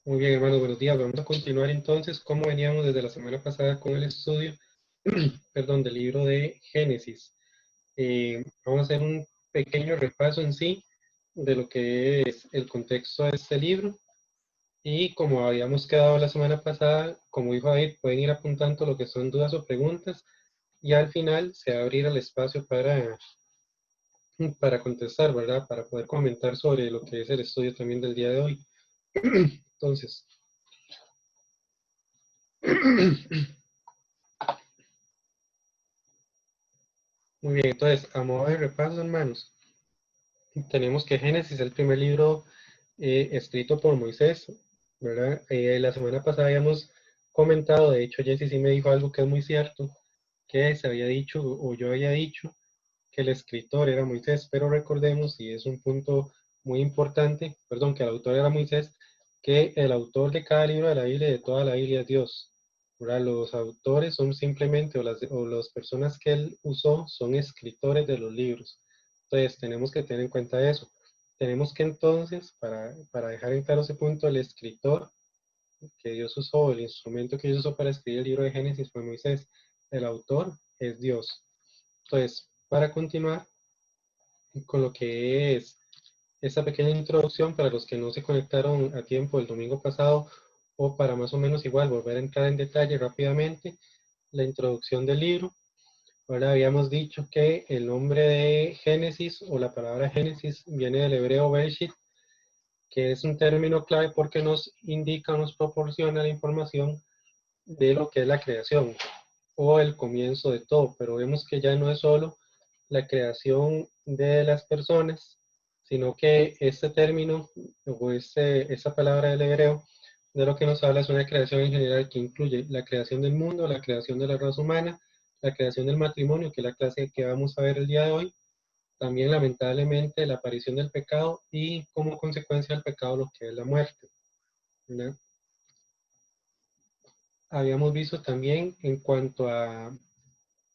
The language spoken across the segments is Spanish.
Muy bien, hermanos, buenos días. Vamos a continuar entonces como veníamos desde la semana pasada con el estudio, perdón, del libro de Génesis. Vamos a hacer un pequeño repaso en sí de lo que es el contexto de este libro y como habíamos quedado la semana pasada, como dijo David, pueden ir apuntando lo que son dudas o preguntas y al final se abrirá el espacio para contestar, ¿verdad? Para poder comentar sobre lo que es el estudio también del día de hoy. Entonces, muy bien, entonces, a modo de repaso, hermanos, tenemos que Génesis es el primer libro escrito por Moisés, ¿verdad? La semana pasada habíamos comentado, de hecho, Jesse sí me dijo algo que es muy cierto, que se había dicho, o yo había dicho, que el escritor era Moisés, pero recordemos, y es un punto muy importante, perdón, que el autor era Moisés, que el autor de cada libro de la Biblia y de toda la Biblia es Dios. ¿Verdad? Los autores son simplemente, o las personas que él usó, son escritores de los libros. Entonces, tenemos que tener en cuenta eso. Tenemos que entonces, para dejar en claro ese punto, el escritor que Dios usó, el instrumento que Dios usó para escribir el libro de Génesis fue Moisés. El autor es Dios. Entonces, para continuar con lo que es esta pequeña introducción para los que no se conectaron a tiempo el domingo pasado o para más o menos igual volver a entrar en detalle rápidamente, la introducción del libro. Ahora habíamos dicho que el nombre de Génesis o la palabra Génesis viene del hebreo Bereshit, que es un término clave porque nos indica, nos proporciona la información de lo que es la creación o el comienzo de todo, pero vemos que ya no es solo la creación de las personas, sino que este término o esa palabra del hebreo de lo que nos habla es una creación en general que incluye la creación del mundo, la creación de la raza humana, la creación del matrimonio, que es la clase que vamos a ver el día de hoy, también lamentablemente la aparición del pecado y como consecuencia del pecado lo que es la muerte, ¿verdad? Habíamos visto también en cuanto a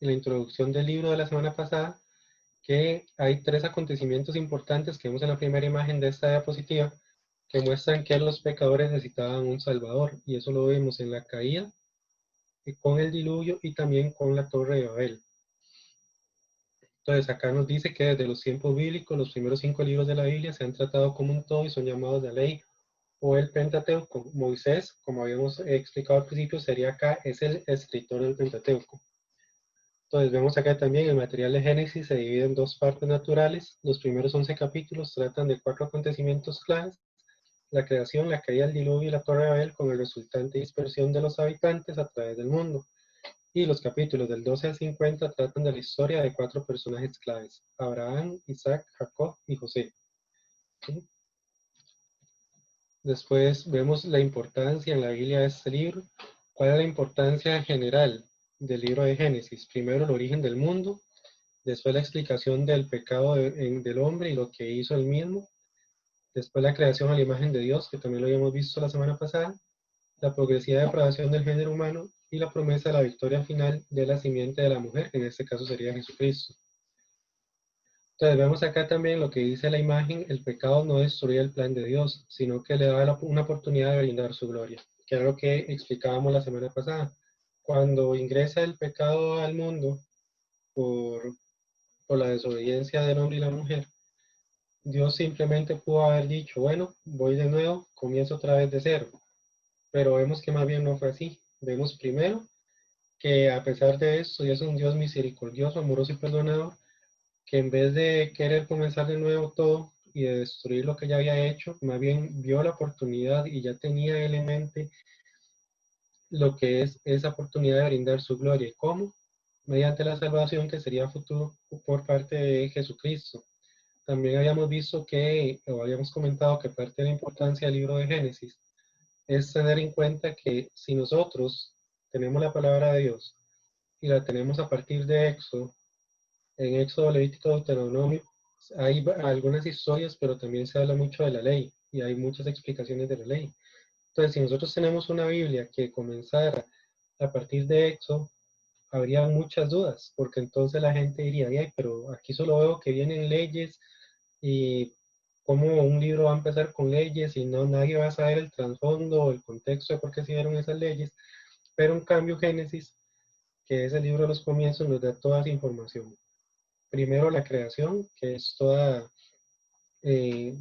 la introducción del libro de la semana pasada, que hay tres acontecimientos importantes que vemos en la primera imagen de esta diapositiva que muestran que los pecadores necesitaban un salvador, y eso lo vemos en la caída, con el diluvio y también con la torre de Babel. Entonces acá nos dice que desde los tiempos bíblicos los primeros 5 libros de la Biblia se han tratado como un todo y son llamados la ley o el Pentateuco. Moisés, como habíamos explicado al principio, sería acá, es el escritor del Pentateuco. Entonces vemos acá también el material de Génesis se divide en dos partes naturales. Los primeros 11 capítulos tratan de 4 acontecimientos claves: la creación, la caída del diluvio y la torre de Babel, con el resultante dispersión de los habitantes a través del mundo. Y los capítulos del 12 al 50 tratan de la historia de 4 personajes claves: Abraham, Isaac, Jacob y José. ¿Sí? Después vemos la importancia en la Biblia de este libro. ¿Cuál es la importancia general del libro de Génesis? Primero, el origen del mundo. Después la explicación del pecado del hombre y lo que hizo él mismo. Después la creación a la imagen de Dios, que también lo habíamos visto la semana pasada. La progresiva depravación del género humano y la promesa de la victoria final de la simiente de la mujer, que en este caso sería Jesucristo. Entonces vemos acá también lo que dice la imagen: el pecado no destruye el plan de Dios, sino que le da una oportunidad de brindar su gloria, que era lo que explicábamos la semana pasada. Cuando ingresa el pecado al mundo por, por la desobediencia del hombre y la mujer, Dios simplemente pudo haber dicho, bueno, voy de nuevo, comienzo otra vez de cero. Pero vemos que más bien no fue así. Vemos primero que a pesar de esto, Dios es un Dios misericordioso, amoroso y perdonador, que en vez de querer comenzar de nuevo todo y de destruir lo que ya había hecho, más bien vio la oportunidad y ya tenía él en mente lo que es esa oportunidad de brindar su gloria. ¿Cómo? Mediante la salvación que sería futuro por parte de Jesucristo. También habíamos visto que, o habíamos comentado que parte de la importancia del libro de Génesis es tener en cuenta que si nosotros tenemos la palabra de Dios y la tenemos a partir de Éxodo, en Éxodo, Levítico, Deuteronomio, hay algunas historias, pero también se habla mucho de la ley y hay muchas explicaciones de la ley. Entonces, si nosotros tenemos una Biblia que comenzara a partir de Éxodo, habría muchas dudas, porque entonces la gente diría, ay, pero aquí solo veo que vienen leyes y cómo un libro va a empezar con leyes y no nadie va a saber el trasfondo o el contexto de por qué se dieron esas leyes, pero en cambio Génesis, que es el libro de los comienzos, nos da toda esa información. Primero la creación, que es toda eh,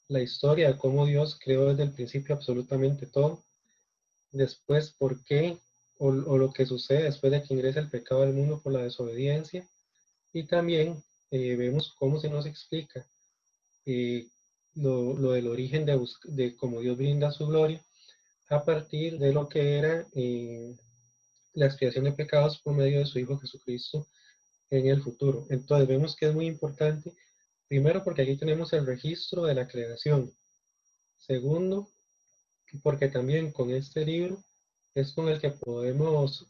la historia de cómo Dios creó desde el principio absolutamente todo. Después, por qué o lo que sucede después de que ingresa el pecado al mundo por la desobediencia. Y también vemos cómo se nos explica eh, lo del origen de cómo Dios brinda su gloria a partir de lo que era la expiación de pecados por medio de su Hijo Jesucristo en el futuro. Entonces vemos que es muy importante, primero porque aquí tenemos el registro de la creación. Segundo, porque también con este libro es con el que podemos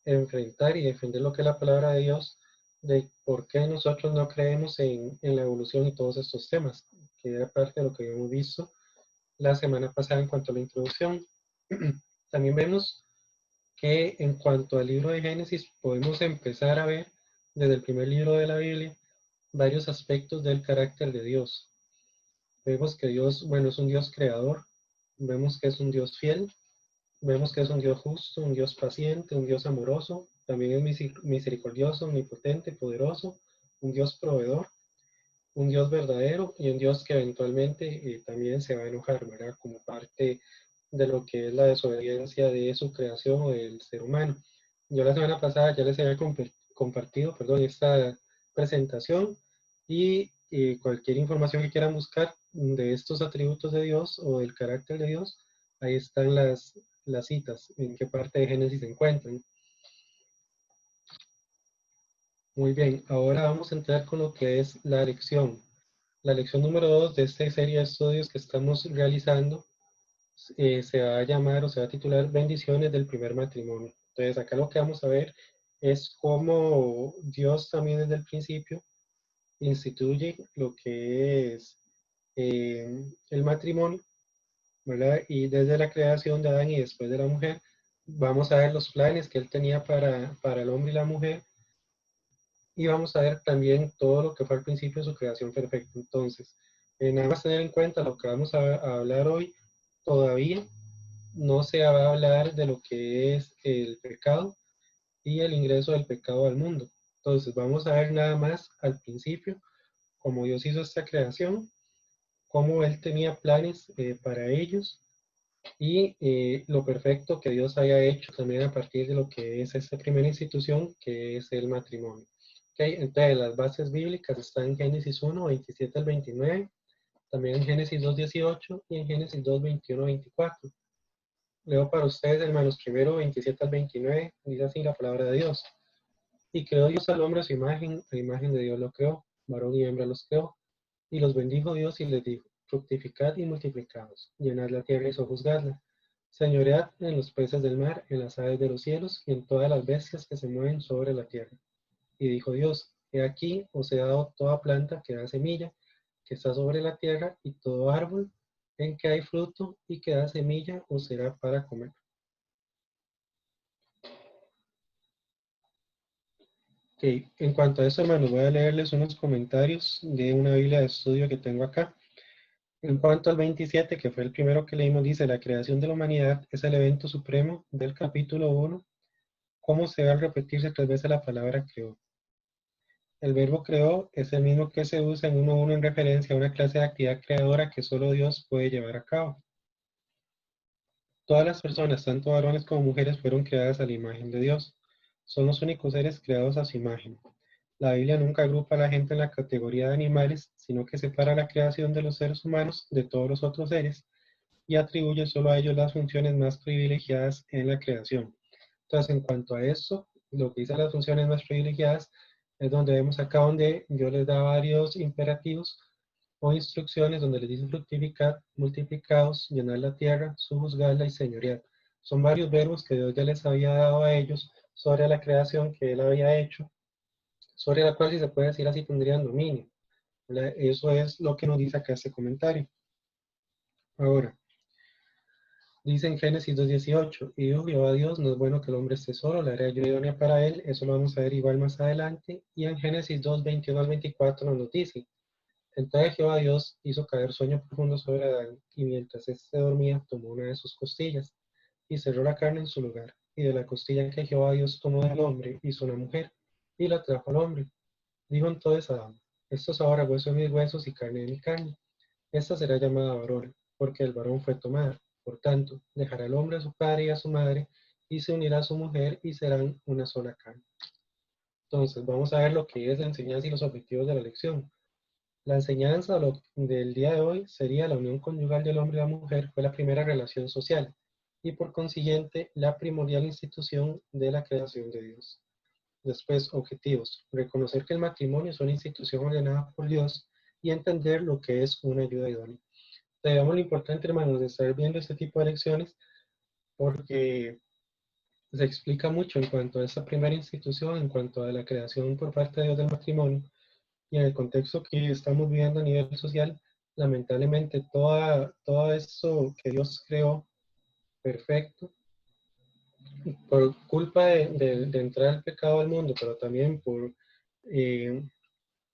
enfrentar y defender lo que es la palabra de Dios, de por qué nosotros no creemos en la evolución y todos estos temas, que era parte de lo que habíamos visto la semana pasada en cuanto a la introducción. También vemos que en cuanto al libro de Génesis podemos empezar a ver desde el primer libro de la Biblia varios aspectos del carácter de Dios. Vemos que Dios, bueno, es un Dios creador, vemos que es un Dios fiel, vemos que es un Dios justo, un Dios paciente, un Dios amoroso, también es misericordioso, omnipotente, poderoso, un Dios proveedor, un Dios verdadero y un Dios que eventualmente también se va a enojar, ¿verdad? Como parte de lo que es la desobediencia de su creación o del ser humano. Yo la semana pasada ya les había compartido, perdón, esta presentación y cualquier información que quieran buscar de estos atributos de Dios o del carácter de Dios, ahí están las citas, en qué parte de Génesis se encuentran. Muy bien, ahora vamos a entrar con lo que es la lección. La lección número 2 de esta serie de estudios que estamos realizando se va a llamar o se va a titular Bendiciones del primer matrimonio. Entonces, acá lo que vamos a ver es cómo Dios también desde el principio instituye lo que es el matrimonio, ¿verdad? Y desde la creación de Adán y después de la mujer, vamos a ver los planes que él tenía para el hombre y la mujer y vamos a ver también todo lo que fue al principio de su creación perfecta. Entonces, nada más tener en cuenta lo que vamos a hablar hoy, todavía no se va a hablar de lo que es el pecado y el ingreso del pecado al mundo. Entonces, vamos a ver nada más al principio cómo Dios hizo esta creación, cómo Él tenía planes para ellos y lo perfecto que Dios haya hecho también a partir de lo que es esta primera institución, que es el matrimonio. Okay, entonces, las bases bíblicas están en Génesis 1, 27 al 29, también en Génesis 2, 18 y en Génesis 2, 21, 24. Leo para ustedes, hermanos, primero 27 al 29, dice así la palabra de Dios. Y creó Dios al hombre a su imagen, a imagen de Dios lo creó, varón y hembra los creó. Y los bendijo Dios y les dijo, fructificad y multiplicaos, llenad la tierra y sojuzgadla. Señoread en los peces del mar, en las aves de los cielos y en todas las bestias que se mueven sobre la tierra. Y dijo Dios, he aquí os he dado toda planta que da semilla, que está sobre la tierra, y todo árbol en que hay fruto y que da semilla os será para comer. Ok, en cuanto a eso, hermanos, voy a leerles unos comentarios de una Biblia de estudio que tengo acá. En cuanto al 27, que fue el primero que leímos, dice, la creación de la humanidad es el evento supremo del capítulo 1, cómo se va a repetirse 3 veces la palabra creó. El verbo creó es el mismo que se usa en 1.1 en referencia a una clase de actividad creadora que solo Dios puede llevar a cabo. Todas las personas, tanto varones como mujeres, fueron creadas a la imagen de Dios. Son los únicos seres creados a su imagen. La Biblia nunca agrupa a la gente en la categoría de animales, sino que separa la creación de los seres humanos de todos los otros seres y atribuye solo a ellos las funciones más privilegiadas en la creación. Entonces, en cuanto a eso, lo que dice las funciones más privilegiadas es donde vemos acá donde Dios les da varios imperativos o instrucciones donde les dice fructificar, multiplicados, llenar la tierra, sojuzgarla y señorear. Son varios verbos que Dios ya les había dado a ellos sobre la creación que Él había hecho, sobre la cual, si se puede decir así, tendrían dominio. Eso es lo que nos dice acá este comentario. Ahora, dice en Génesis 2.18, y dijo Jehová Dios, no es bueno que el hombre esté solo, le haré ayuda idónea para él, eso lo vamos a ver igual más adelante. Y en Génesis 2.21 al 24 nos dice, Entonces Jehová Dios hizo caer sueño profundo sobre Adán, y mientras éste dormía, tomó una de sus costillas, y cerró la carne en su lugar. Y de la costilla que Jehová Dios tomó del hombre, hizo una mujer, y la trajo al hombre. Dijo entonces Adán, esto es ahora hueso de mis huesos y carne de mi carne. Esta será llamada varón, porque el varón fue tomada. Por tanto, dejará el hombre a su padre y a su madre, y se unirá a su mujer, y serán una sola carne. Entonces, vamos a ver lo que es la enseñanza y los objetivos de la lección. La enseñanza del día de hoy sería la unión conyugal del hombre y la mujer fue la primera relación social y por consiguiente la primordial institución de la creación de Dios. Después, objetivos. Reconocer que el matrimonio es una institución ordenada por Dios y entender lo que es una ayuda idónea. Veamos lo importante, hermanos, de estar viendo este tipo de lecciones porque se explica mucho en cuanto a esta primera institución, en cuanto a la creación por parte de Dios del matrimonio y en el contexto que estamos viviendo a nivel social, lamentablemente todo eso que Dios creó perfecto, por culpa de entrar el pecado al mundo, pero también por eh,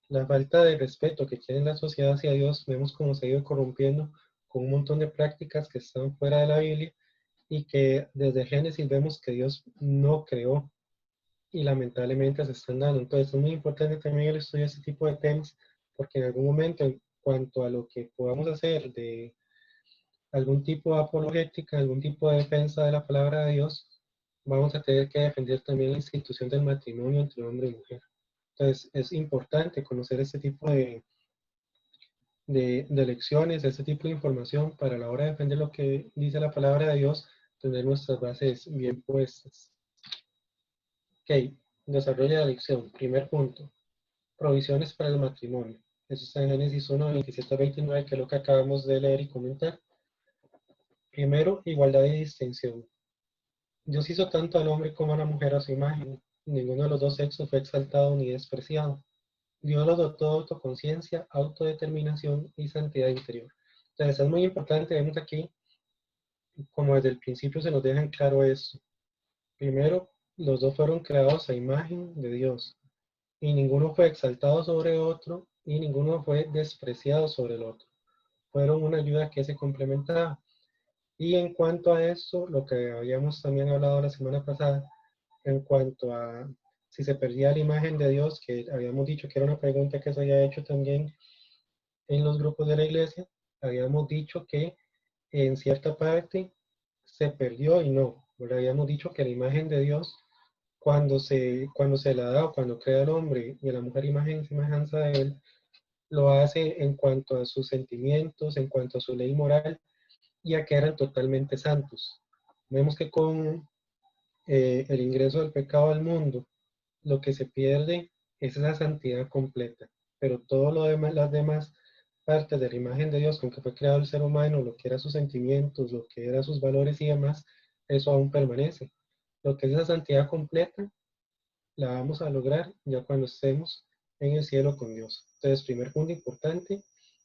la falta de respeto que tiene la sociedad hacia Dios, vemos cómo se ha ido corrompiendo con un montón de prácticas que están fuera de la Biblia y que desde Génesis vemos que Dios no creó y lamentablemente se están dando. Entonces es muy importante también el estudio de este tipo de temas porque en algún momento en cuanto a lo que podamos hacer de algún tipo de apologética, algún tipo de defensa de la palabra de Dios, vamos a tener que defender también la institución del matrimonio entre hombre y mujer. Entonces es importante conocer este tipo de lecciones, este tipo de información para a la hora de defender lo que dice la palabra de Dios, tener nuestras bases bien puestas. Ok, desarrollo de la lección. Primer punto, provisiones para el matrimonio. Eso está en Génesis 1, 27 a 29, que es lo que acabamos de leer y comentar. Primero, igualdad y distinción. Dios hizo tanto al hombre como a la mujer a su imagen. Ninguno de los dos sexos fue exaltado ni despreciado. Dios los dotó de autoconciencia, autodeterminación y santidad interior. Entonces es muy importante, vemos aquí, como desde el principio se nos deja en claro esto. Primero, los dos fueron creados a imagen de Dios, y ninguno fue exaltado sobre otro, y ninguno fue despreciado sobre el otro. Fueron una ayuda que se complementaba. Y en cuanto a esto, lo que habíamos también hablado la semana pasada, en cuanto a si se perdía la imagen de Dios, que habíamos dicho que era una pregunta que se había hecho también en los grupos de la iglesia, habíamos dicho que en cierta parte se perdió y no, ¿verdad? Habíamos dicho que la imagen de Dios, cuando se la da o cuando crea al hombre y a la mujer imagen y semejanza de él, lo hace en cuanto a sus sentimientos, en cuanto a su ley moral, y a que eran totalmente santos. Vemos que con el ingreso del pecado al mundo, lo que se pierde es esa santidad completa, pero todo lo demás, las demás partes de la imagen de Dios con que fue creado el ser humano, lo que eran sus sentimientos, lo que eran sus valores y demás, eso aún permanece. Lo que es esa santidad completa, la vamos a lograr ya cuando estemos en el cielo con Dios. Entonces, primer punto importante,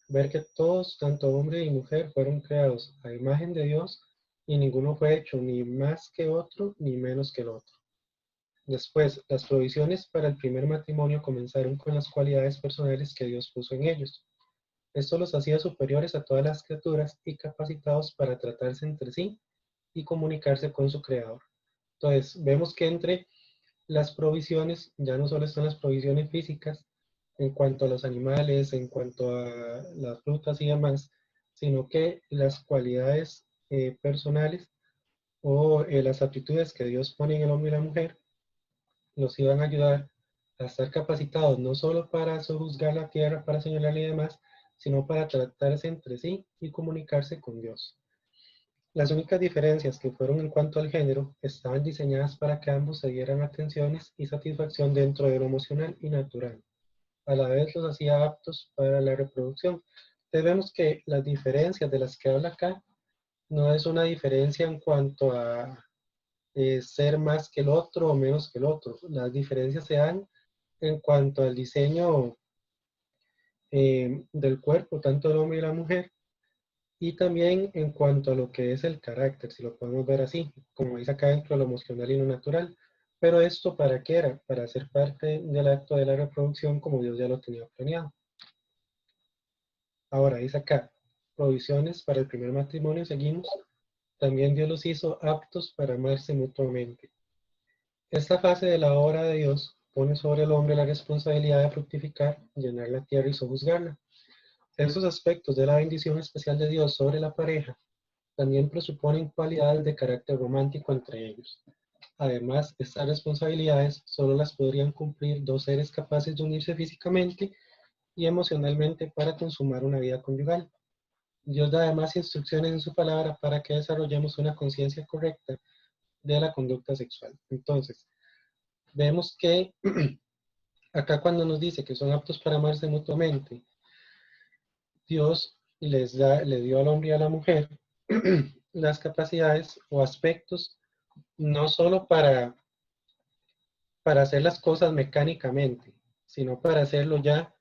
ver que todos, tanto hombre y mujer, fueron creados a imagen de Dios y ninguno fue hecho ni más que otro ni menos que el otro. Después, las provisiones para el primer matrimonio comenzaron con las cualidades personales que Dios puso en ellos. Esto los hacía superiores a todas las criaturas y capacitados para tratarse entre sí y comunicarse con su Creador. Entonces, vemos que entre las provisiones ya no solo están las provisiones físicas en cuanto a los animales, en cuanto a las frutas y demás, sino que las cualidades personales o las aptitudes que Dios pone en el hombre y la mujer los iban a ayudar a estar capacitados no solo para sojuzgar la tierra, para señalar y demás, sino para tratarse entre sí y comunicarse con Dios. Las únicas diferencias que fueron en cuanto al género estaban diseñadas para que ambos se dieran atenciones y satisfacción dentro de lo emocional y natural. A la vez los hacía aptos para la reproducción. Entonces vemos que las diferencias de las que habla acá no es una diferencia en cuanto a ser más que el otro o menos que el otro. Las diferencias se dan en cuanto al diseño del cuerpo, tanto del hombre y la mujer, y también en cuanto a lo que es el carácter, si lo podemos ver así, como dice acá dentro de lo emocional y lo natural. Pero esto, ¿para qué era? Para ser parte del acto de la reproducción como Dios ya lo tenía planeado. Ahora, dice acá, provisiones para el primer matrimonio, seguimos. También Dios los hizo aptos para amarse mutuamente. Esta fase de la obra de Dios pone sobre el hombre la responsabilidad de fructificar, llenar la tierra y sojuzgarla. Esos aspectos de la bendición especial de Dios sobre la pareja también presuponen cualidades de carácter romántico entre ellos. Además, estas responsabilidades solo las podrían cumplir dos seres capaces de unirse físicamente y emocionalmente para consumar una vida conyugal. Dios da además instrucciones en su palabra para que desarrollemos una conciencia correcta de la conducta sexual. Entonces, vemos que acá cuando nos dice que son aptos para amarse mutuamente, Dios le dio al hombre y a la mujer las capacidades o aspectos no solo para hacer las cosas mecánicamente, sino para hacerlo ya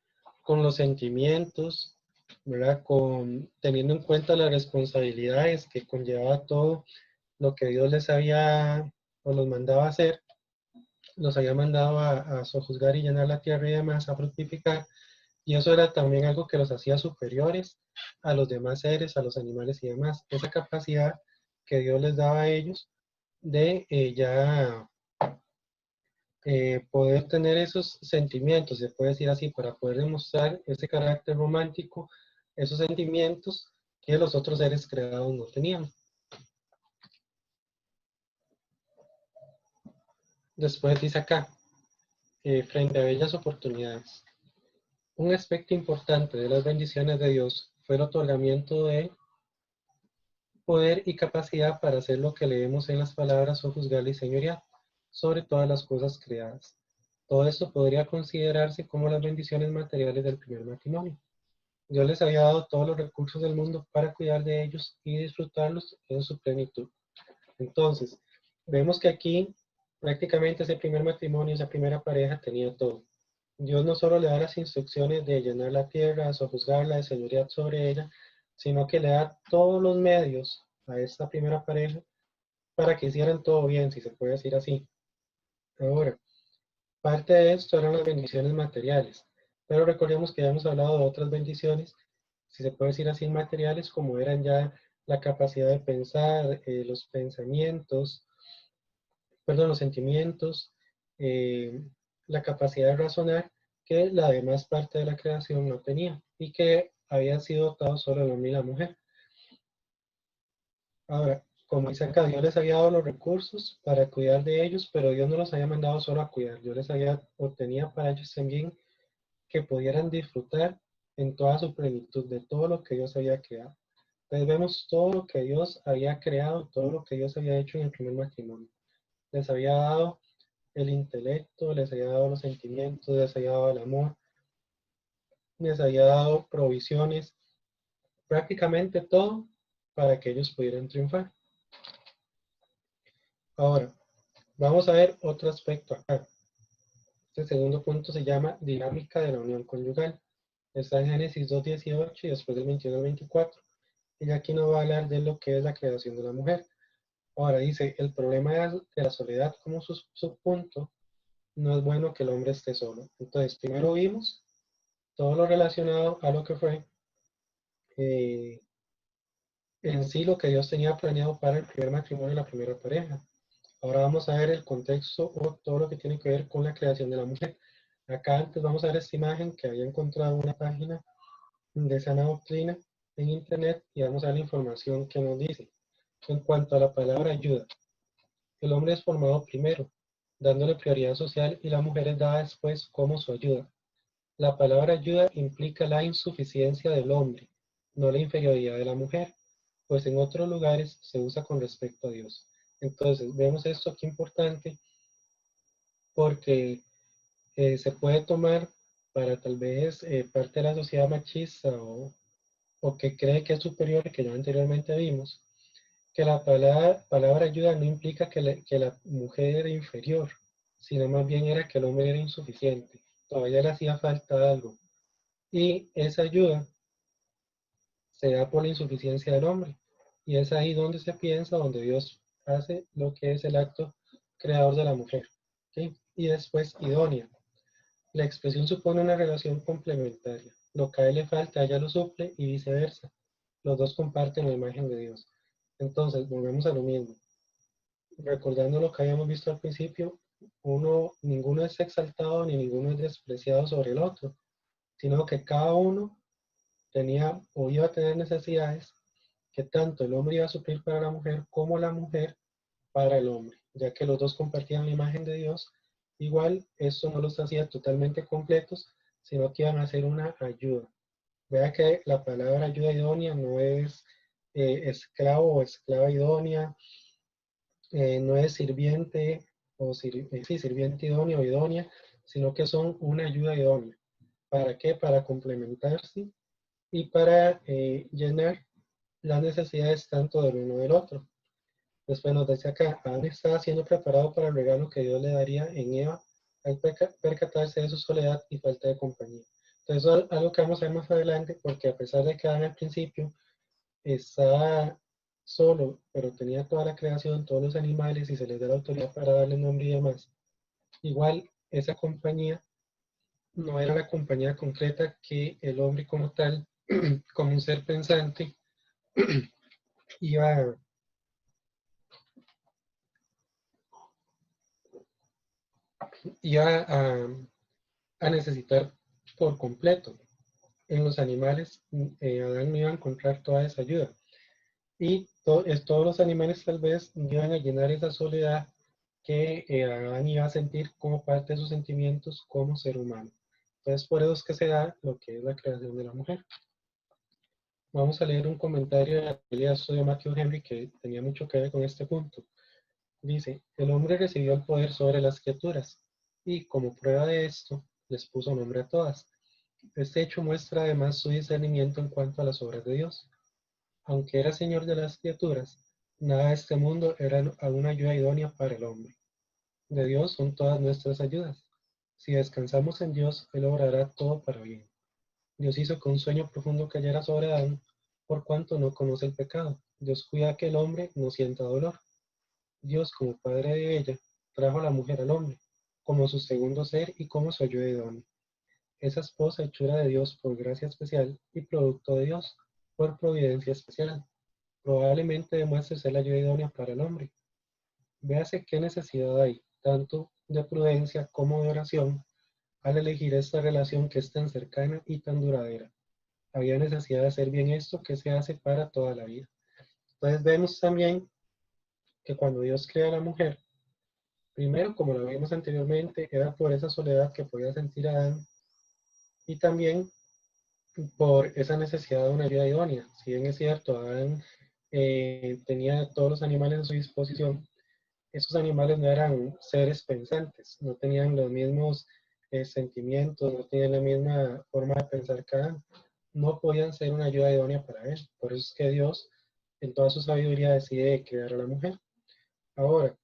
con los sentimientos, ¿verdad? Teniendo en cuenta las responsabilidades que conllevaba todo lo que Dios les había o los mandaba a hacer, los había mandado a sojuzgar y llenar la tierra y demás, a fructificar, y eso era también algo que los hacía superiores a los demás seres, a los animales y demás. Esa capacidad que Dios les daba a ellos de ya poder tener esos sentimientos, se puede decir así, para poder demostrar ese carácter romántico, esos sentimientos que los otros seres creados no tenían. Después dice acá, frente a bellas oportunidades. Un aspecto importante de las bendiciones de Dios fue el otorgamiento de poder y capacidad para hacer lo que leemos en las palabras o juzgar y señorear sobre todas las cosas creadas. Todo esto podría considerarse como las bendiciones materiales del primer matrimonio. Dios les había dado todos los recursos del mundo para cuidar de ellos y disfrutarlos en su plenitud. Entonces, vemos que aquí prácticamente ese primer matrimonio, esa primera pareja tenía todo. Dios no solo le da las instrucciones de llenar la tierra, de sojuzgarla, de señorear sobre ella, sino que le da todos los medios a esta primera pareja para que hicieran todo bien, si se puede decir así. Ahora, parte de esto eran las bendiciones materiales, pero recordemos que ya hemos hablado de otras bendiciones, si se puede decir así, materiales, como eran ya la capacidad de pensar, los pensamientos, perdón, los sentimientos, eh, la capacidad de razonar, que la demás parte de la creación no tenía y que había sido dotado solo el hombre y la mujer. Ahora, como dice acá, Dios les había dado los recursos para cuidar de ellos, pero Dios no los había mandado solo a cuidar, Dios les había, o tenía para ellos también que pudieran disfrutar en toda su plenitud de todo lo que Dios había creado. Entonces vemos todo lo que Dios había creado, todo lo que Dios había hecho en el primer matrimonio. Les había dado el intelecto, les había dado los sentimientos, les había dado el amor, les había dado provisiones, prácticamente todo para que ellos pudieran triunfar. Ahora, vamos a ver otro aspecto acá. Este segundo punto se llama dinámica de la unión conyugal. Está en Génesis 2:18 y después del 21 al 24. Y aquí nos va a hablar de lo que es la creación de la mujer. Ahora dice, el problema de la soledad como su punto, no es bueno que el hombre esté solo. Entonces, primero vimos todo lo relacionado a lo que fue eh, en sí lo que Dios tenía planeado para el primer matrimonio y la primera pareja. Ahora vamos a ver el contexto o todo lo que tiene que ver con la creación de la mujer. Acá antes vamos a ver esta imagen que había encontrado en una página de sana doctrina en internet y vamos a ver la información que nos dice. En cuanto a la palabra ayuda, el hombre es formado primero, dándole prioridad social y la mujer es dada después como su ayuda. La palabra ayuda implica la insuficiencia del hombre, no la inferioridad de la mujer, pues en otros lugares se usa con respecto a Dios. Entonces, vemos esto aquí importante porque se puede tomar para tal vez parte de la sociedad machista o que cree que es superior, que ya anteriormente vimos, que la palabra ayuda no implica que la mujer era inferior, sino más bien era que el hombre era insuficiente, todavía le hacía falta algo. Y esa ayuda se da por la insuficiencia del hombre. Y es ahí donde se piensa, donde Dios hace lo que es el acto creador de la mujer. ¿Sí? Y después idónea. La expresión supone una relación complementaria. lo que a él le falta, ella lo suple y viceversa. Los dos comparten la imagen de Dios. Entonces, volvemos a lo mismo. Recordando lo que habíamos visto al principio, ninguno es exaltado ni ninguno es despreciado sobre el otro, sino que cada uno tenía o iba a tener necesidades que tanto el hombre iba a suplir para la mujer como la mujer para el hombre, ya que los dos compartían la imagen de Dios. Igual, esto no los hacía totalmente completos, sino que iban a ser una ayuda. Vea que la palabra ayuda idónea no es esclavo o esclava idónea, no es sirviente o sí, sirviente idóneo o idónea, sino que son una ayuda idónea. ¿Para qué? Para complementarse y para llenar las necesidades tanto del uno del otro. Después nos dice acá, Adán estaba siendo preparado para el regalo que Dios le daría en Eva al percatarse de su soledad y falta de compañía. Entonces, eso es algo que vamos a ver más adelante, porque a pesar de que Adán al principio estaba solo, pero tenía toda la creación, todos los animales y se les da la autoridad para darle nombre y demás, igual esa compañía no era la compañía concreta que el hombre como tal, como un ser pensante, iba, iba a necesitar por completo. En los animales, Adán no iba a encontrar toda esa ayuda. Y todos los animales tal vez iban a llenar esa soledad que Adán iba a sentir como parte de sus sentimientos como ser humano. Entonces, por eso es que se da lo que es la creación de la mujer. Vamos a leer un comentario de la teoría de Matthew Henry que tenía mucho que ver con este punto. Dice, el hombre recibió el poder sobre las criaturas y como prueba de esto, les puso nombre a todas. Este hecho muestra además su discernimiento en cuanto a las obras de Dios. Aunque era señor de las criaturas, nada de este mundo era una ayuda idónea para el hombre. De Dios son todas nuestras ayudas. Si descansamos en Dios, Él obrará todo para bien. Dios hizo que un sueño profundo cayera sobre Adán, por cuanto no conoce el pecado. Dios cuida que el hombre no sienta dolor. Dios, como padre de ella, trajo a la mujer al hombre, como su segundo ser y como su ayuda idónea. Esa esposa hechura de Dios por gracia especial y producto de Dios por providencia especial. Probablemente demuestre ser la ayuda idónea para el hombre. Véase qué necesidad hay, tanto de prudencia como de oración, al elegir esta relación que es tan cercana y tan duradera. Había necesidad de hacer bien esto que se hace para toda la vida. Entonces vemos también que cuando Dios crea a la mujer, primero, como lo vimos anteriormente, era por esa soledad que podía sentir Adán y también por esa necesidad de una ayuda idónea. Si bien es cierto, Adán tenía todos los animales a su disposición, esos animales no eran seres pensantes, no tenían los mismos sentimientos, no tenían la misma forma de pensar que Adán, no podían ser una ayuda idónea para él. Por eso es que Dios, en toda su sabiduría, decide crear a la mujer. Ahora,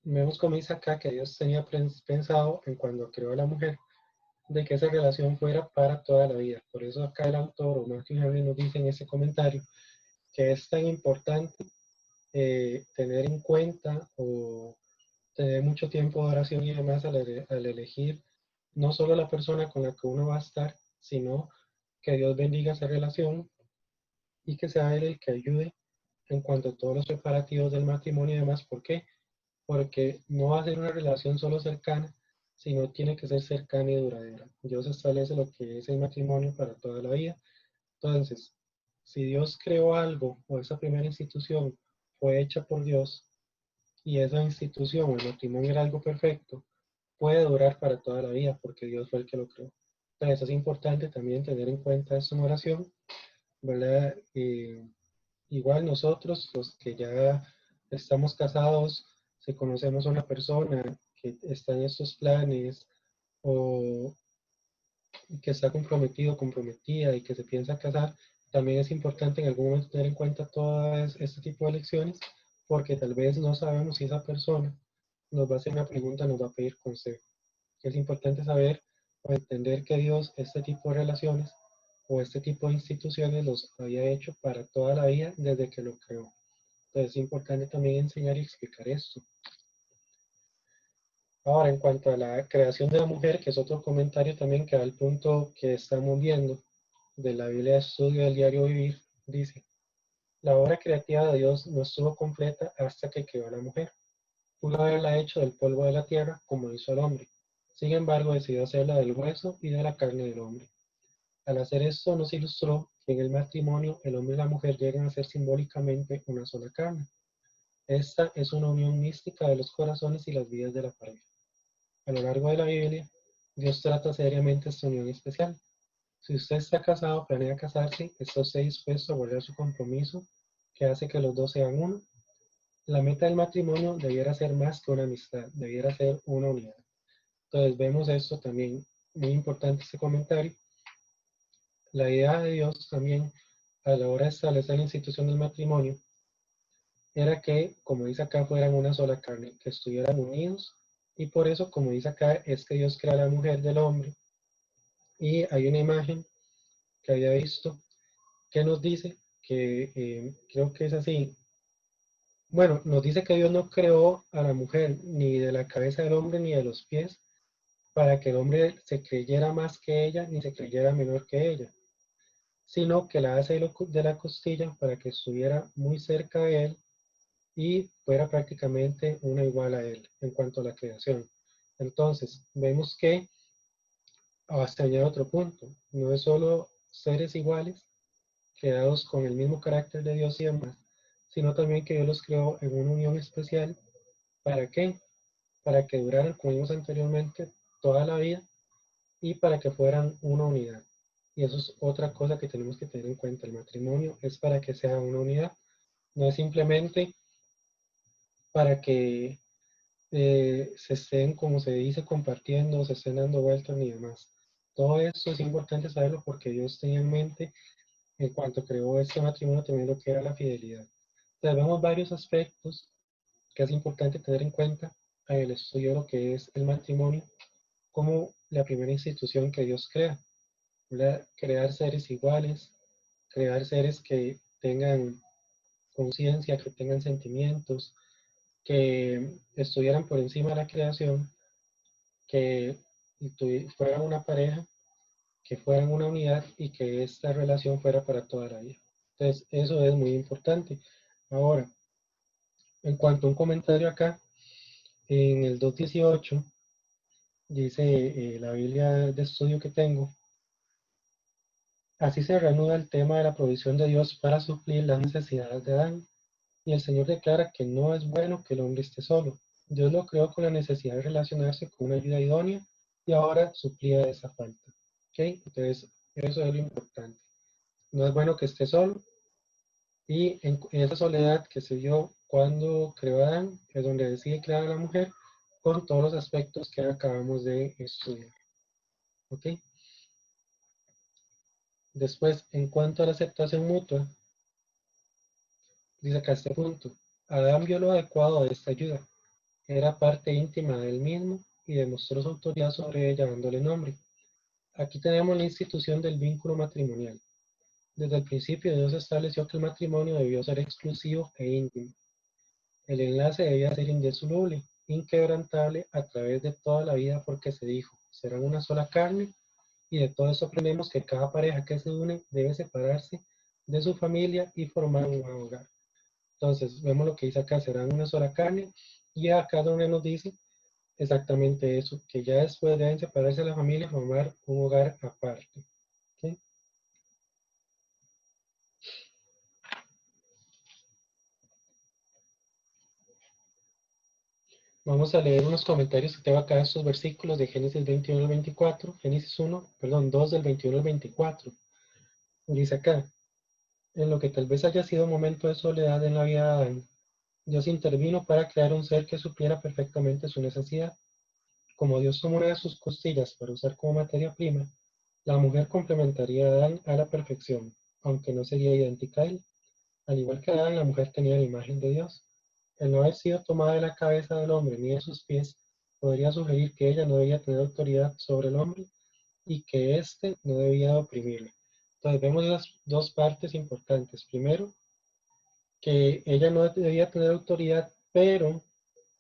vemos como dice acá que Dios tenía pensado en cuando creó a la mujer, de que esa relación fuera para toda la vida. Por eso acá el autor, o Matthew Henry, nos dice en ese comentario que es tan importante tener en cuenta o tener mucho tiempo de oración y demás al elegir no solo la persona con la que uno va a estar, sino que Dios bendiga esa relación y que sea Él el que ayude en cuanto a todos los preparativos del matrimonio y demás. ¿Por qué? Porque no va a ser una relación solo cercana, sino tiene que ser cercana y duradera. Dios establece lo que es el matrimonio para toda la vida. Entonces, si Dios creó algo o esa primera institución fue hecha por Dios y esa institución o el matrimonio era algo perfecto, puede durar para toda la vida porque Dios fue el que lo creó. Entonces es importante también tener en cuenta esto en oración, ¿verdad? Igual nosotros, los que ya estamos casados, si conocemos a una persona que está en estos planes o que está comprometido, comprometida y que se piensa casar, también es importante en algún momento tener en cuenta todo este tipo de lecciones, porque tal vez no sabemos si esa persona nos va a hacer una pregunta, nos va a pedir consejo. Es importante saber o entender que Dios este tipo de relaciones o este tipo de instituciones los había hecho para toda la vida desde que lo creó. Entonces es importante también enseñar y explicar esto. Ahora, en cuanto a la creación de la mujer, que es otro comentario también que da al punto que estamos viendo de la Biblia de Estudio del Diario Vivir, dice, la obra creativa de Dios no estuvo completa hasta que creó a la mujer. Pudo haberla hecho del polvo de la tierra, como hizo al hombre. Sin embargo, decidió hacerla del hueso y de la carne del hombre. Al hacer esto, nos ilustró que en el matrimonio el hombre y la mujer llegan a ser simbólicamente una sola carne. Esta es una unión mística de los corazones y las vidas de la pareja. A lo largo de la Biblia, Dios trata seriamente esta unión especial. Si usted está casado o planea casarse, ¿está usted dispuesto a guardar su compromiso que hace que los dos sean uno? La meta del matrimonio debiera ser más que una amistad, debiera ser una unidad. Entonces vemos esto también, muy importante este comentario. La idea de Dios también a la hora de establecer la institución del matrimonio era que, como dice acá, fueran una sola carne, que estuvieran unidos, y por eso, como dice acá, es que Dios crea a la mujer del hombre. Y hay una imagen que había visto que nos dice que creo que es así. Bueno, nos dice que Dios no creó a la mujer ni de la cabeza del hombre ni de los pies para que el hombre se creyera más que ella ni se creyera menor que ella, sino que la hace de la costilla para que estuviera muy cerca de él y fuera prácticamente una igual a él en cuanto a la creación. Entonces, vemos que hasta añade otro punto, no es solo seres iguales, creados con el mismo carácter de Dios y demás, sino también que Dios los creó en una unión especial. ¿Para qué? Para que duraran, como vimos anteriormente, toda la vida y para que fueran una unidad. Y eso es otra cosa que tenemos que tener en cuenta. El matrimonio es para que sea una unidad, no es simplemente para que se estén, como se dice, compartiendo, se estén dando vueltas ni demás. Todo esto es importante saberlo porque Dios tenía en mente, en cuanto creó este matrimonio, también lo que era la fidelidad. Entonces, vemos varios aspectos que es importante tener en cuenta en el estudio de lo que es el matrimonio como la primera institución que Dios crea, ¿verdad? Crear seres iguales, crear seres que tengan conciencia, que tengan sentimientos, que estuvieran por encima de la creación, que fueran una pareja, que fueran una unidad y que esta relación fuera para toda la vida. Entonces, eso es muy importante. Ahora, en cuanto a un comentario acá, en el 2.18, dice la Biblia de estudio que tengo, así se reanuda el tema de la provisión de Dios para suplir las necesidades de Adán. Y el Señor declara que no es bueno que el hombre esté solo. Dios lo creó con la necesidad de relacionarse con una ayuda idónea y ahora suplía esa falta. ¿Ok? Entonces, eso es lo importante. No es bueno que esté solo y en esa soledad que se dio cuando creó a Adán es donde decide crear a la mujer con todos los aspectos que acabamos de estudiar. ¿Ok? Después, en cuanto a la aceptación mutua, dice acá este punto, Adán vio lo adecuado de esta ayuda. Era parte íntima de él mismo y demostró su autoridad sobre ella dándole nombre. Aquí tenemos la institución del vínculo matrimonial. Desde el principio Dios estableció que el matrimonio debió ser exclusivo e íntimo. El enlace debía ser indisoluble, inquebrantable a través de toda la vida porque se dijo, serán una sola carne y de todo eso aprendemos que cada pareja que se une debe separarse de su familia y formar un nuevo hogar. Entonces vemos lo que dice acá, serán una sola carne y acá donde nos dice exactamente eso, que ya después deben separarse de la familia y formar un hogar aparte. ¿Ok? Vamos a leer unos comentarios que tengo acá de estos versículos de Génesis 21 al 24, Génesis 1, perdón, 2 del 21 al 24. Dice acá, en lo que tal vez haya sido un momento de soledad en la vida de Adán, Dios intervino para crear un ser que supliera perfectamente su necesidad. Como Dios tomó una de sus costillas para usar como materia prima, la mujer complementaría a Adán a la perfección, aunque no sería idéntica a él. Al igual que Adán, la mujer tenía la imagen de Dios. El no haber sido tomada de la cabeza del hombre ni de sus pies podría sugerir que ella no debía tener autoridad sobre el hombre y que éste no debía oprimirla. Entonces vemos las dos partes importantes. Primero, que ella no debía tener autoridad, pero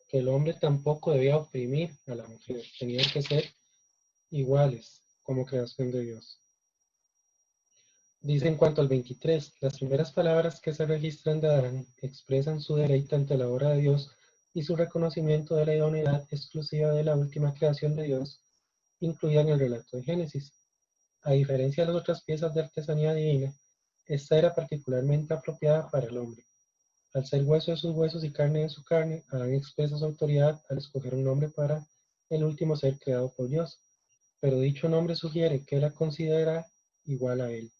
que el hombre tampoco debía oprimir a la mujer, tenían que ser iguales como creación de Dios. Dice en cuanto al 23, las primeras palabras que se registran de Adán expresan su deleite ante la obra de Dios y su reconocimiento de la idoneidad exclusiva de la última creación de Dios, incluida en el relato de Génesis. A diferencia de las otras piezas de artesanía divina, esta era particularmente apropiada para el hombre. Al ser hueso de sus huesos y carne de su carne, Adán expresa su autoridad al escoger un nombre para el último ser creado por Dios, pero dicho nombre sugiere que la considera igual a él.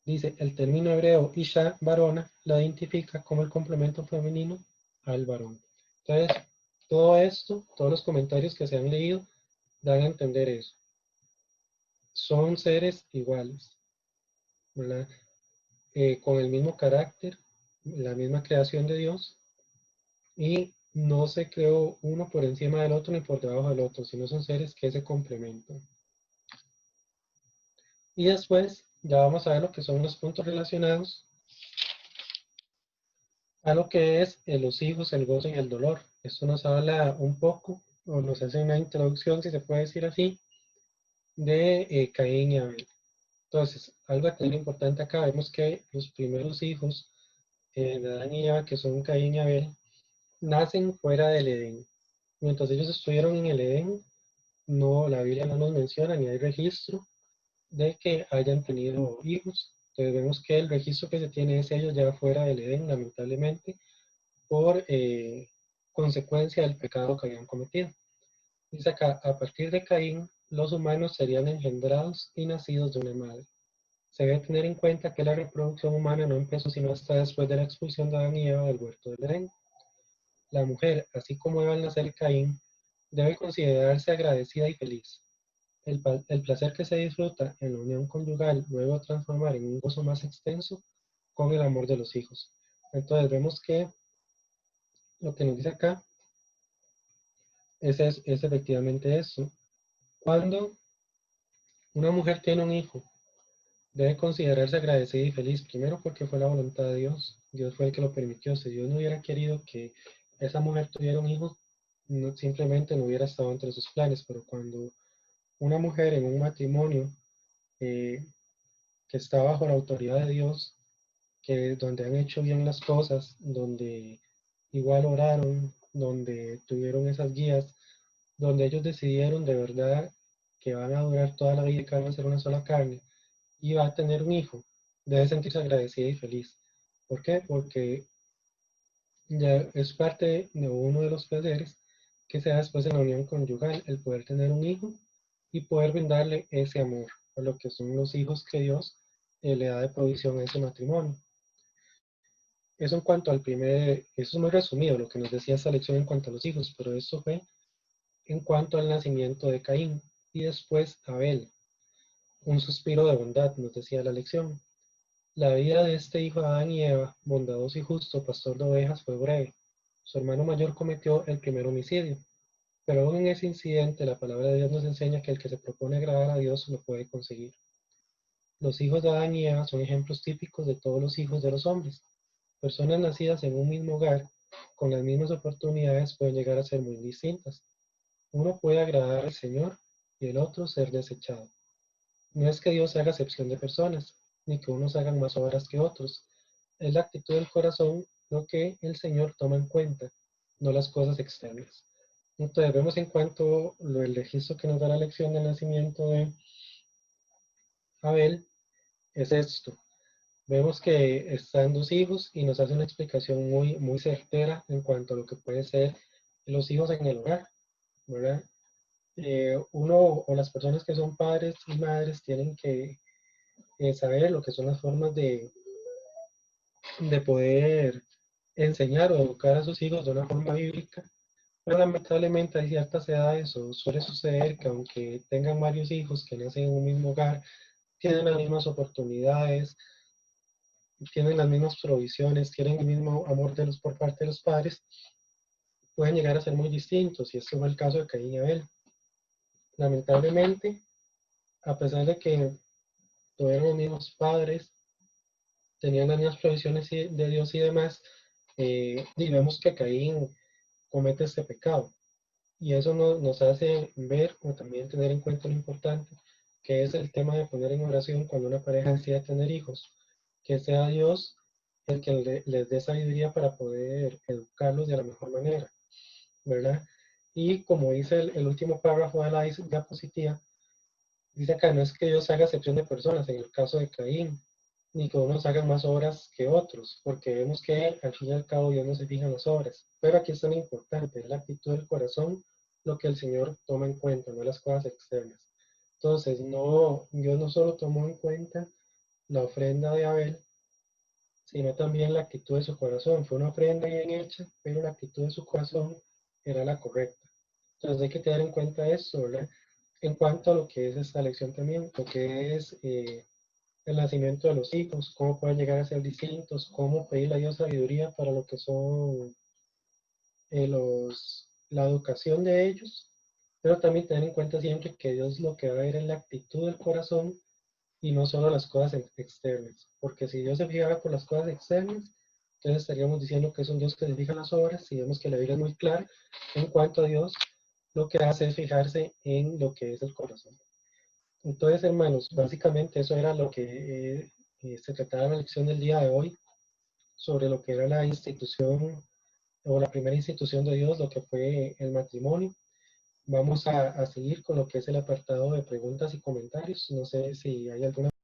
Dice, el término hebreo Isha, varona, la identifica como el complemento femenino al varón. Entonces, todo esto, todos los comentarios que se han leído, dan a entender eso. Son seres iguales, ¿verdad? Con el mismo carácter, la misma creación de Dios, y no se creó uno por encima del otro ni por debajo del otro, sino son seres que se complementan. Y después ya vamos a ver lo que son los puntos relacionados a lo que es los hijos, el gozo y el dolor. Esto nos habla un poco, o nos hace una introducción, si se puede decir así, de Caín y Abel. Entonces, algo a tener importante acá, vemos que los primeros hijos de Adán y Eva, que son Caín y Abel, nacen fuera del Edén. Mientras ellos estuvieron en el Edén, no, la Biblia no nos menciona ni hay registro de que hayan tenido hijos. Entonces vemos que el registro que se tiene es ellos ya fuera del Edén, lamentablemente, por consecuencia del pecado que habían cometido. Dice acá, a partir de Caín, los humanos serían engendrados y nacidos de una madre. Se debe tener en cuenta que la reproducción humana no empezó sino hasta después de la expulsión de Adán y Eva del huerto del Edén. La mujer, así como Eva al nacer Caín, debe considerarse agradecida y feliz. El placer que se disfruta en la unión conyugal luego transformar en un gozo más extenso con el amor de los hijos. Entonces vemos que lo que nos dice acá es efectivamente eso. Cuando una mujer tiene un hijo, debe considerarse agradecida y feliz, primero porque fue la voluntad de Dios. Dios fue el que lo permitió. Si Dios no hubiera querido que esa mujer tuviera un hijo, simplemente no hubiera estado entre sus planes. Pero cuando una mujer en un matrimonio eh, que está bajo la autoridad de Dios, que donde han hecho bien las cosas, donde igual oraron, donde tuvieron esas guías, donde ellos decidieron de verdad que van a durar toda la vida y que van a ser una sola carne, y va a tener un hijo, debe sentirse agradecida y feliz. ¿Por qué? Porque ya es parte de uno de los placeres que se da después en la unión conyugal, el poder tener un hijo y poder brindarle ese amor a lo que son los hijos que Dios le da de provisión a ese matrimonio. Eso en cuanto al primer, eso es muy resumido lo que nos decía esta lección en cuanto a los hijos, pero eso fue en cuanto al nacimiento de Caín y después Abel. Un suspiro de bondad, nos decía la lección. La vida de este hijo de Adán y Eva, bondadoso y justo pastor de ovejas, fue breve. Su hermano mayor cometió el primer homicidio, pero aún en ese incidente la palabra de Dios nos enseña que el que se propone agradar a Dios lo puede conseguir. Los hijos de Adán y Eva son ejemplos típicos de todos los hijos de los hombres. Personas nacidas en un mismo hogar, con las mismas oportunidades, pueden llegar a ser muy distintas. Uno puede agradar al Señor y el otro ser desechado. No es que Dios haga excepción de personas, ni que unos hagan más obras que otros. Es la actitud del corazón lo que el Señor toma en cuenta, no las cosas externas. Entonces vemos en cuanto el registro que nos da la lección del nacimiento de Abel es esto. Vemos que están dos hijos y nos hace una explicación muy, muy certera en cuanto a lo que puede ser los hijos en el hogar, ¿verdad? Uno o las personas que son padres y madres tienen que saber lo que son las formas de poder enseñar o educar a sus hijos de una forma bíblica. Pero lamentablemente hay ciertas edades o suele suceder que aunque tengan varios hijos que nacen en un mismo hogar, tienen las mismas oportunidades, tienen las mismas provisiones, tienen el mismo amor de los, por parte de los padres, pueden llegar a ser muy distintos, y este fue el caso de Caín y Abel. Lamentablemente, a pesar de que tuvieron los mismos padres, tenían las mismas provisiones de Dios y demás, y vemos que Caín comete este pecado. Y eso nos hace ver o también tener en cuenta lo importante que es el tema de poner en oración cuando una pareja decida tener hijos, que sea Dios el que les dé sabiduría para poder educarlos de la mejor manera, ¿verdad? Y como dice el último párrafo de la diapositiva, dice acá, no es que Dios haga excepción de personas en el caso de Caín, ni que unos hagan más obras que otros, porque vemos que al fin y al cabo Dios no se fija en las obras. Pero aquí está lo importante, es la actitud del corazón, lo que el Señor toma en cuenta, no las cosas externas. Entonces, no, Dios no solo tomó en cuenta la ofrenda de Abel, sino también la actitud de su corazón. Fue una ofrenda bien hecha, pero la actitud de su corazón era la correcta. Entonces hay que tener en cuenta eso, ¿verdad? En cuanto a lo que es esta lección también, lo que es el nacimiento de los hijos, cómo pueden llegar a ser distintos, cómo pedirle a Dios sabiduría para lo que son la educación de ellos, pero también tener en cuenta siempre que Dios lo que va a ver es la actitud del corazón y no solo las cosas externas, porque si Dios se fijara por las cosas externas, entonces estaríamos diciendo que es un Dios que se fija en las obras, y vemos que la Biblia es muy clara en cuanto a Dios, lo que hace es fijarse en lo que es el corazón. Entonces, hermanos, básicamente eso era lo que se trataba en la lección del día de hoy, sobre lo que era la institución o la primera institución de Dios, lo que fue el matrimonio. Vamos a seguir con lo que es el apartado de preguntas y comentarios. No sé si hay alguna